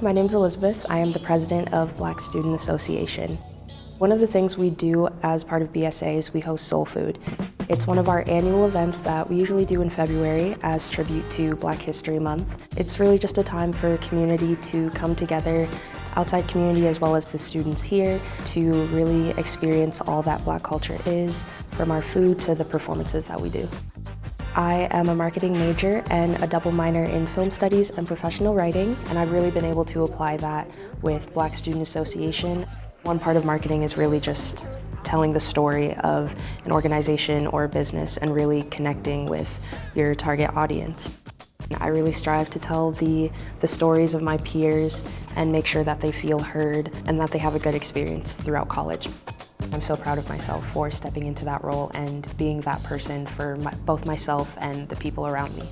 My name's Elizabeth. I am the president of Black Student Association. One of the things we do as part of BSA is we host Soul Food. It's one of our annual events that we usually do in February as tribute to Black History Month. It's really just a time for community to come together, outside community as well as the students here, to really experience all that Black culture is, from our food to the performances that we do. I am a marketing major and a double minor in film studies and professional writing, and I've really been able to apply that with Black Student Association. One part of marketing is really just telling the story of an organization or a business and really connecting with your target audience. I really strive to tell the stories of my peers and make sure that they feel heard and that they have a good experience throughout college. I'm so proud of myself for stepping into that role and being that person for both myself and the people around me.